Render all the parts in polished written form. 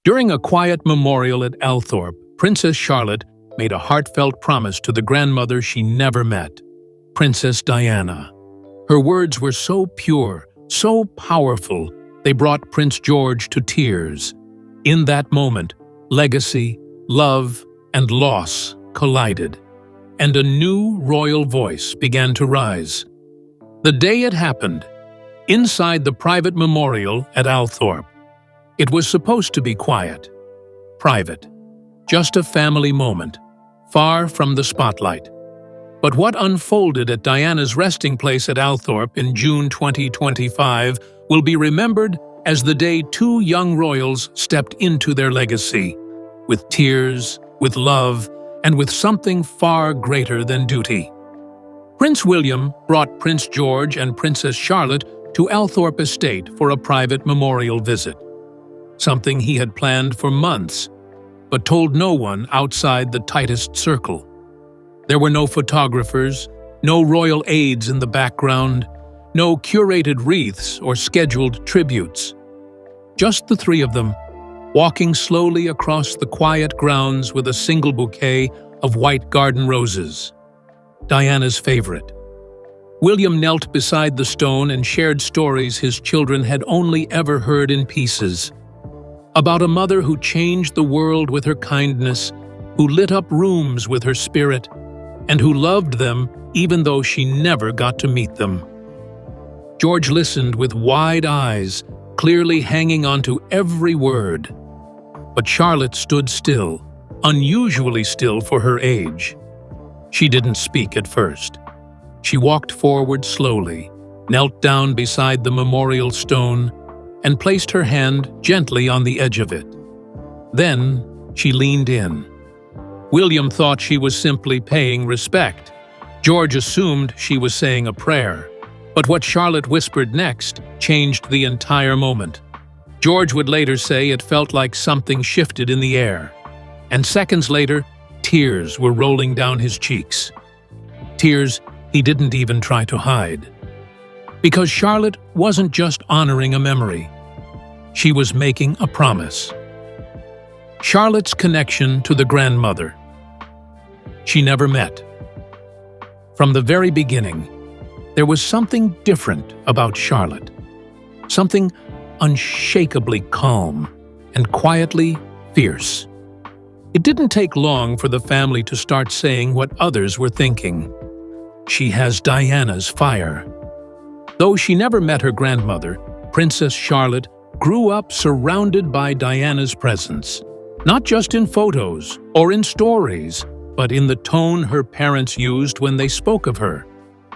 During a quiet memorial at Althorp, Princess Charlotte made a heartfelt promise to the grandmother she never met, Princess Diana. Her words were so pure, so powerful, they brought Prince George to tears. In that moment, legacy, love, and loss collided, and a new royal voice began to rise. The day it happened, inside the private memorial at Althorp, it was supposed to be quiet, private, just a family moment, far from the spotlight. But what unfolded at Diana's resting place at Althorp in June 2025 will be remembered as the day two young royals stepped into their legacy, with tears, with love, and with something far greater than duty. Prince William brought Prince George and Princess Charlotte to Althorp Estate for a private memorial visit, something he had planned for months, but told no one outside the tightest circle. There were no photographers, no royal aides in the background, no curated wreaths or scheduled tributes. Just the three of them, walking slowly across the quiet grounds with a single bouquet of white garden roses, Diana's favorite. William knelt beside the stone and shared stories his children had only ever heard in pieces. About a mother who changed the world with her kindness, who lit up rooms with her spirit, and who loved them even though she never got to meet them. George listened with wide eyes, clearly hanging on to every word. But Charlotte stood still, unusually still for her age. She didn't speak at first. She walked forward slowly, knelt down beside the memorial stone, and placed her hand gently on the edge of it. Then she leaned in. William thought she was simply paying respect. George assumed she was saying a prayer. But what Charlotte whispered next changed the entire moment. George would later say it felt like something shifted in the air. And seconds later, tears were rolling down his cheeks. Tears he didn't even try to hide. Because Charlotte wasn't just honoring a memory. She was making a promise. Charlotte's connection to the grandmother she never met. From the very beginning, there was something different about Charlotte. Something unshakably calm and quietly fierce. It didn't take long for the family to start saying what others were thinking. She has Diana's fire. Though she never met her grandmother, Princess Charlotte grew up surrounded by Diana's presence, not just in photos or in stories, but in the tone her parents used when they spoke of her.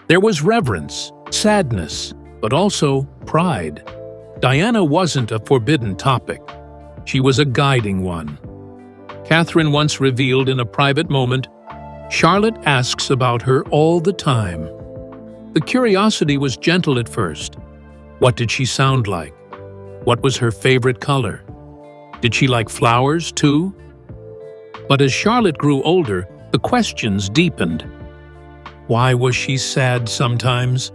There was reverence, sadness, but also pride. Diana wasn't a forbidden topic. She was a guiding one. Catherine once revealed in a private moment, Charlotte asks about her all the time. The curiosity was gentle at first. What did she sound like? What was her favorite color? Did she like flowers too? But as Charlotte grew older, the questions deepened. Why was she sad sometimes?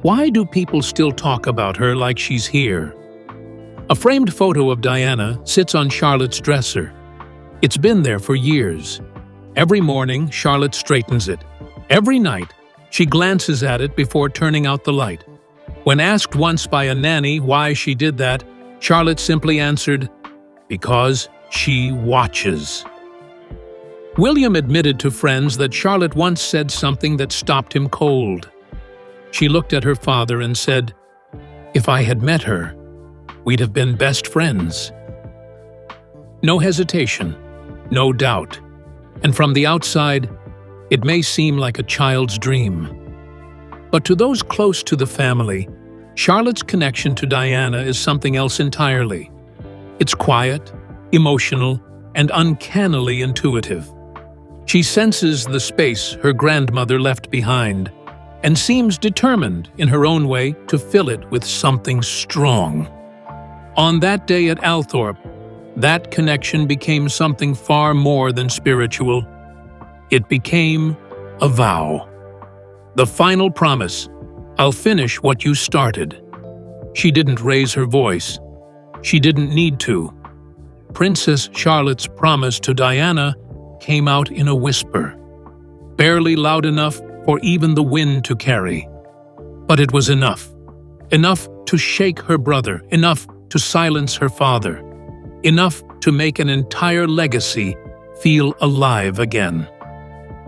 Why do people still talk about her like she's here? A framed photo of Diana sits on Charlotte's dresser. It's been there for years. Every morning, Charlotte straightens it. Every night, she glances at it before turning out the light. When asked once by a nanny why she did that, Charlotte simply answered, "Because she watches." William admitted to friends that Charlotte once said something that stopped him cold. She looked at her father and said, "If I had met her, we'd have been best friends." No hesitation, no doubt. And from the outside, it may seem like a child's dream. But to those close to the family, Charlotte's connection to Diana is something else entirely. It's quiet, emotional, and uncannily intuitive. She senses the space her grandmother left behind, and seems determined in her own way to fill it with something strong. On that day at Althorp, that connection became something far more than spiritual. It became a vow. The final promise, "I'll finish what you started." She didn't raise her voice. She didn't need to. Princess Charlotte's promise to Diana came out in a whisper, barely loud enough for even the wind to carry. But it was enough. Enough to shake her brother, enough to silence her father, enough to make an entire legacy feel alive again.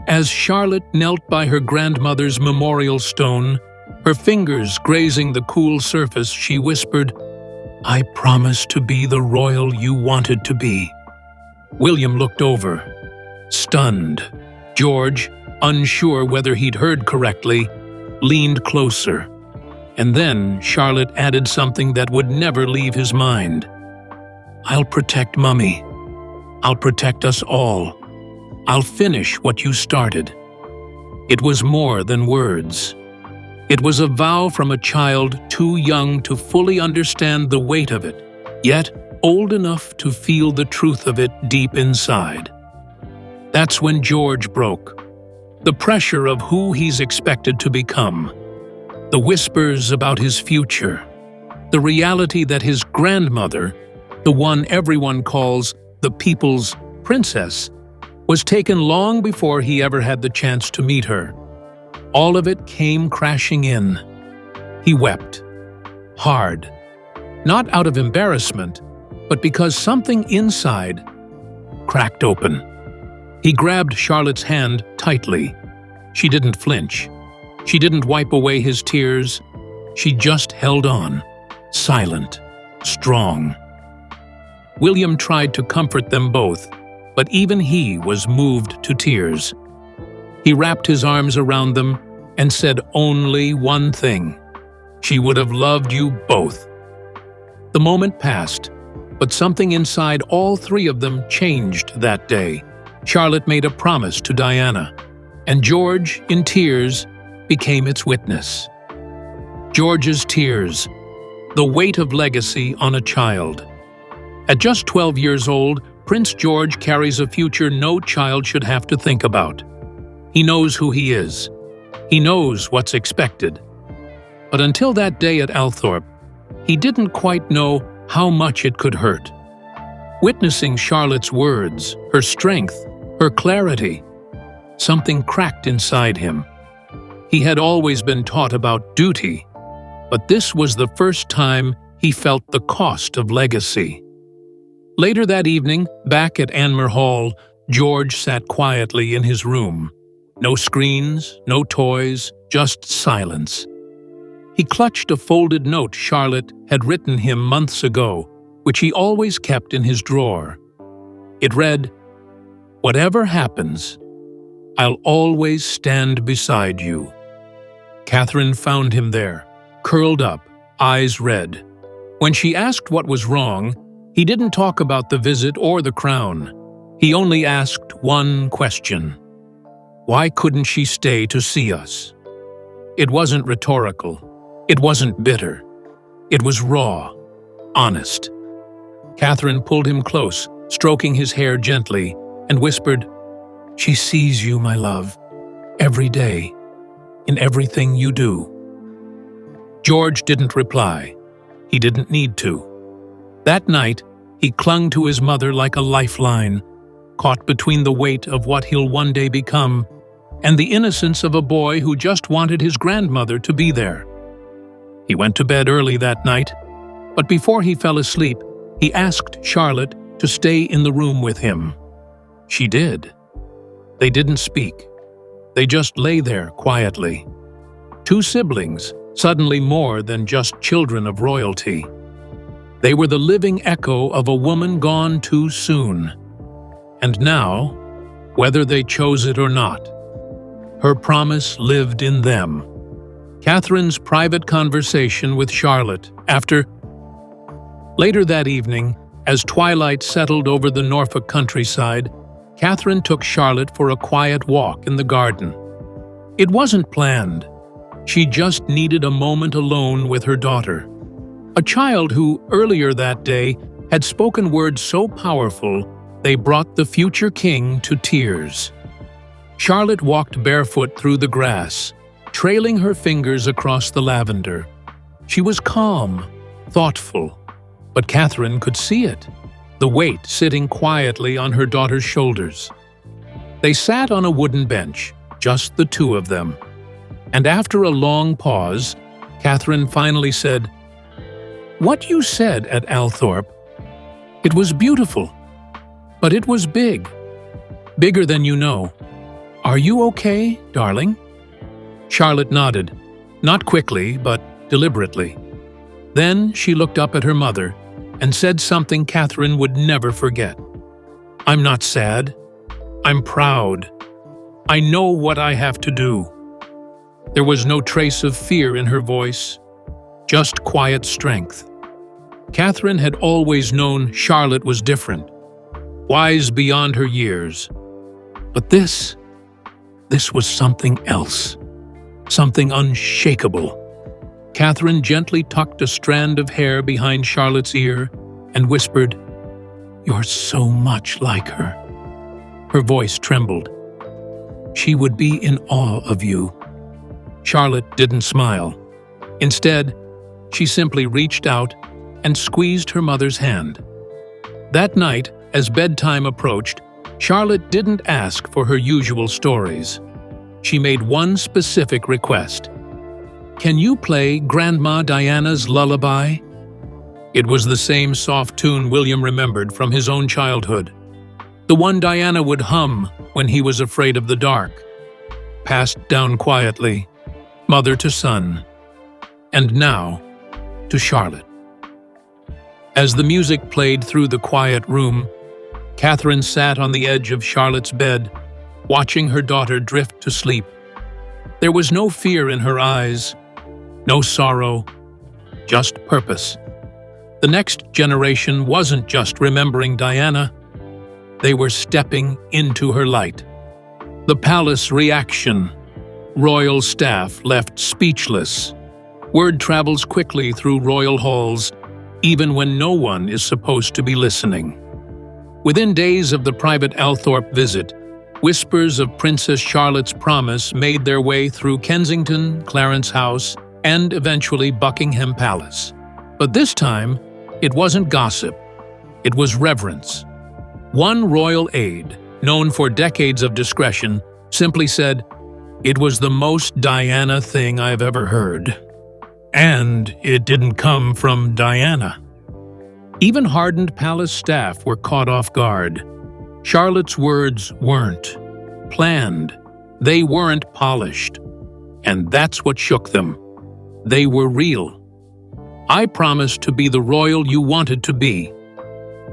As Charlotte knelt by her grandmother's memorial stone, her fingers grazing the cool surface, she whispered, "I promise to be the royal you wanted to be." William looked over, stunned. George, unsure whether he'd heard correctly, leaned closer. And then Charlotte added something that would never leave his mind. "I'll protect Mummy. I'll protect us all. I'll finish what you started." It was more than words. It was a vow from a child too young to fully understand the weight of it, yet old enough to feel the truth of it deep inside. That's when George broke. The pressure of who he's expected to become. The whispers about his future. The reality that his grandmother, the one everyone calls the people's princess, was taken long before he ever had the chance to meet her. All of it came crashing in. He wept. Hard. Not out of embarrassment, but because something inside cracked open. He grabbed Charlotte's hand tightly. She didn't flinch. She didn't wipe away his tears. She just held on, silent, strong. William tried to comfort them both, but even he was moved to tears. He wrapped his arms around them and said only one thing: "She would have loved you both." The moment passed, but something inside all three of them changed that day. Charlotte made a promise to Diana, and George, in tears, became its witness. George's tears, the weight of legacy on a child. At just 12 years old, Prince George carries a future no child should have to think about. He knows who he is. He knows what's expected. But until that day at Althorp, he didn't quite know how much it could hurt. Witnessing Charlotte's words, her strength, her clarity, something cracked inside him. He had always been taught about duty, but this was the first time he felt the cost of legacy. Later that evening, back at Anmer Hall, George sat quietly in his room. No screens, no toys, just silence. He clutched a folded note Charlotte had written him months ago, which he always kept in his drawer. It read, "Whatever happens, I'll always stand beside you." Catherine found him there, curled up, eyes red. When she asked what was wrong, he didn't talk about the visit or the crown. He only asked one question. Why couldn't she stay to see us? It wasn't rhetorical. It wasn't bitter. It was raw, honest. Catherine pulled him close, stroking his hair gently, and whispered, "She sees you, my love, every day, in everything you do." George didn't reply. He didn't need to. That night, he clung to his mother like a lifeline, caught between the weight of what he'll one day become and the innocence of a boy who just wanted his grandmother to be there. He went to bed early that night, but before he fell asleep, he asked Charlotte to stay in the room with him. She did. They didn't speak. They just lay there quietly. Two siblings, suddenly more than just children of royalty. They were the living echo of a woman gone too soon. And now, whether they chose it or not, her promise lived in them. Catherine's private conversation with Charlotte after. Later that evening, as twilight settled over the Norfolk countryside, Catherine took Charlotte for a quiet walk in the garden. It wasn't planned. She just needed a moment alone with her daughter. A child who, earlier that day, had spoken words so powerful they brought the future king to tears. Charlotte walked barefoot through the grass, trailing her fingers across the lavender. She was calm, thoughtful, but Catherine could see it. the weight sitting quietly on her daughter's shoulders. They sat on a wooden bench, just the two of them. And after a long pause, Catherine finally said, "What you said at Althorp, it was beautiful, but it was big. Bigger than you know. Are you okay, darling?" Charlotte nodded, not quickly, but deliberately. Then she looked up at her mother and said something Catherine would never forget. "I'm not sad. I'm proud. I know what I have to do." There was no trace of fear in her voice, just quiet strength. Catherine had always known Charlotte was different, wise beyond her years. But this was something else, something unshakable. Catherine gently tucked a strand of hair behind Charlotte's ear and whispered, "You're so much like her." Her voice trembled. "She would be in awe of you." Charlotte didn't smile. Instead, she simply reached out and squeezed her mother's hand. That night, as bedtime approached, Charlotte didn't ask for her usual stories. She made one specific request. "Can you play Grandma Diana's lullaby?" It was the same soft tune William remembered from his own childhood. The one Diana would hum when he was afraid of the dark. Passed down quietly, mother to son, and now to Charlotte. As the music played through the quiet room, Catherine sat on the edge of Charlotte's bed, watching her daughter drift to sleep. There was no fear in her eyes, no sorrow, just purpose. The next generation wasn't just remembering Diana, they were stepping into her light. The palace reaction. Royal staff left speechless. Word travels quickly through royal halls, even when no one is supposed to be listening. Within days of the private Althorp visit, whispers of Princess Charlotte's promise made their way through Kensington, Clarence House, and eventually Buckingham Palace. But this time, it wasn't gossip. It was reverence. One royal aide, known for decades of discretion, simply said, "It was the most Diana thing I've ever heard." And it didn't come from Diana. Even hardened palace staff were caught off guard. Charlotte's words weren't planned. They weren't polished. And that's what shook them. They were real. "I promised to be the royal you wanted to be."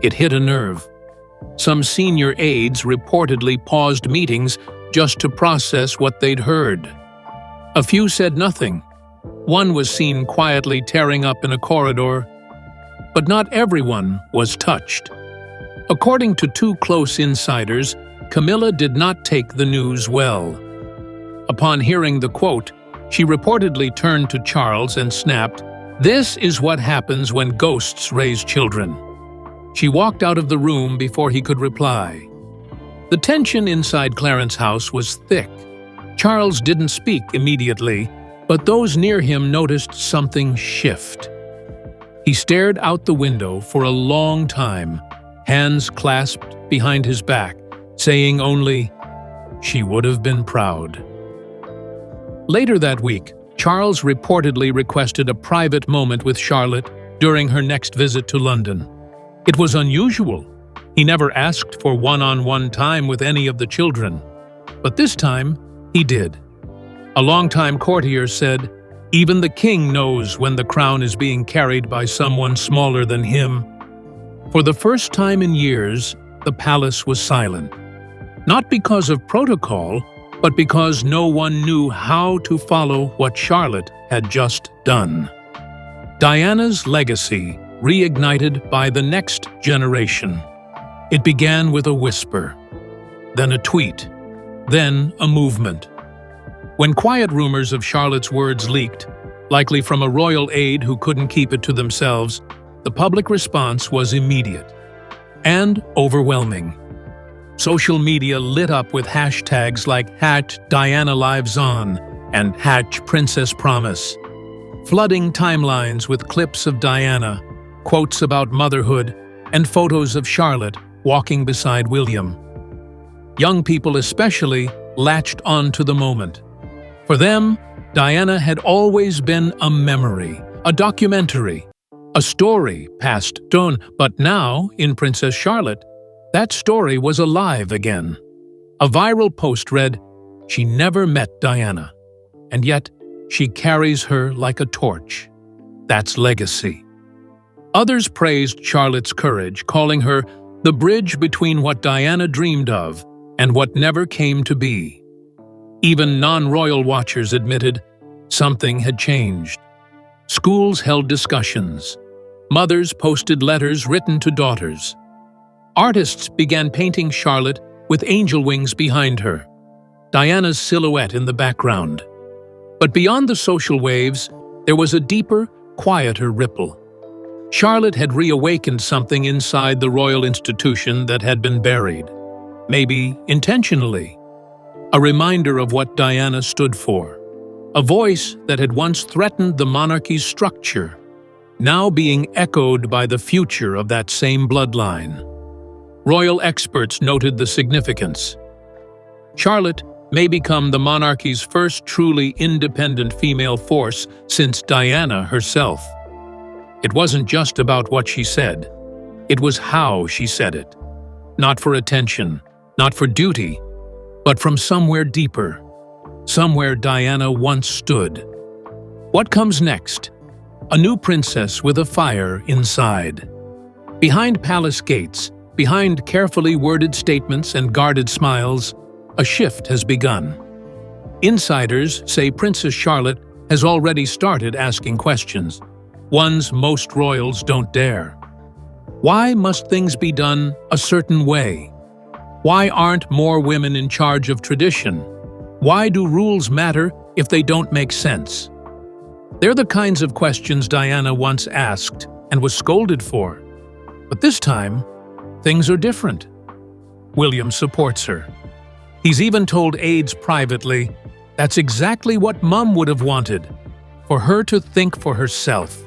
It hit a nerve. Some senior aides reportedly paused meetings just to process what they'd heard. A few said nothing. One was seen quietly tearing up in a corridor. But not everyone was touched. According to two close insiders, Camilla did not take the news well. Upon hearing the quote, she reportedly turned to Charles and snapped, "This is what happens when ghosts raise children." She walked out of the room before he could reply. The tension inside Clarence House was thick. Charles didn't speak immediately, but those near him noticed something shift. He stared out the window for a long time, hands clasped behind his back, saying only, "She would have been proud." Later that week, Charles reportedly requested a private moment with Charlotte during her next visit to London. It was unusual. He never asked for one-on-one time with any of the children. But this time, he did. A longtime courtier said, "Even the king knows when the crown is being carried by someone smaller than him." For the first time in years, the palace was silent. Not because of protocol, but because no one knew how to follow what Charlotte had just done. Diana's legacy reignited by the next generation. It began with a whisper, then a tweet, then a movement. When quiet rumors of Charlotte's words leaked, likely from a royal aide who couldn't keep it to themselves, the public response was immediate and overwhelming. Social media lit up with hashtags like #DianaLivesOn and #PrincessPromise, flooding timelines with clips of Diana, quotes about motherhood, and photos of Charlotte walking beside William. Young people especially latched onto the moment. For them, Diana had always been a memory, a documentary, a story passed down, but now, in Princess Charlotte, that story was alive again. A viral post read, "She never met Diana, and yet she carries her like a torch." That's legacy. Others praised Charlotte's courage, calling her the bridge between what Diana dreamed of and what never came to be. Even non-royal watchers admitted something had changed. Schools held discussions. Mothers posted letters written to daughters. Artists began painting Charlotte with angel wings behind her, Diana's silhouette in the background. But beyond the social waves, there was a deeper, quieter ripple. Charlotte had reawakened something inside the royal institution that had been buried, maybe intentionally. A reminder of what Diana stood for. A voice that had once threatened the monarchy's structure, now being echoed by the future of that same bloodline. Royal experts noted the significance. Charlotte may become the monarchy's first truly independent female force since Diana herself. It wasn't just about what she said. It was how she said it. Not for attention, not for duty, but from somewhere deeper, somewhere Diana once stood. What comes next? A new princess with a fire inside. Behind palace gates, behind carefully worded statements and guarded smiles, a shift has begun. Insiders say Princess Charlotte has already started asking questions, ones most royals don't dare. Why must things be done a certain way? Why aren't more women in charge of tradition? Why do rules matter if they don't make sense? They're the kinds of questions Diana once asked and was scolded for. But this time, things are different. William supports her. He's even told aides privately, that's exactly what Mum would have wanted, for her to think for herself.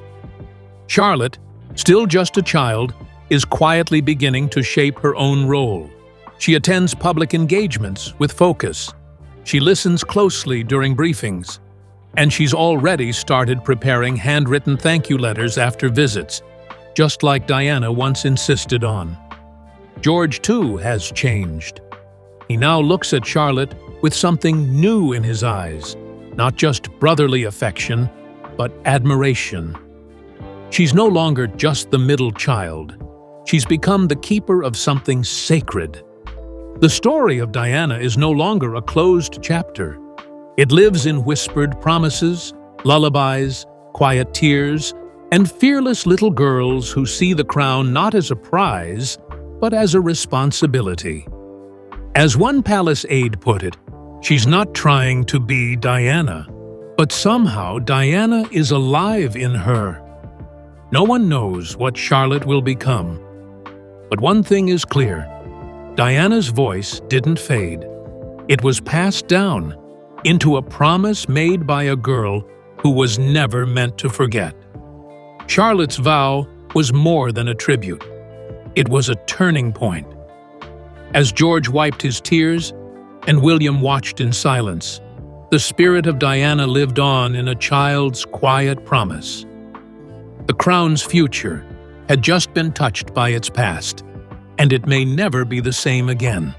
Charlotte, still just a child, is quietly beginning to shape her own role. She attends public engagements with focus. She listens closely during briefings. And she's already started preparing handwritten thank you letters after visits, just like Diana once insisted on. George, too, has changed. He now looks at Charlotte with something new in his eyes, not just brotherly affection, but admiration. She's no longer just the middle child. She's become the keeper of something sacred. The story of Diana is no longer a closed chapter. It lives in whispered promises, lullabies, quiet tears, and fearless little girls who see the crown not as a prize, but as a responsibility. As one palace aide put it, she's not trying to be Diana, but somehow Diana is alive in her. No one knows what Charlotte will become. But one thing is clear. Diana's voice didn't fade. It was passed down into a promise made by a girl who was never meant to forget. Charlotte's vow was more than a tribute. It was a turning point. As George wiped his tears and William watched in silence, the spirit of Diana lived on in a child's quiet promise. The crown's future had just been touched by its past, and it may never be the same again.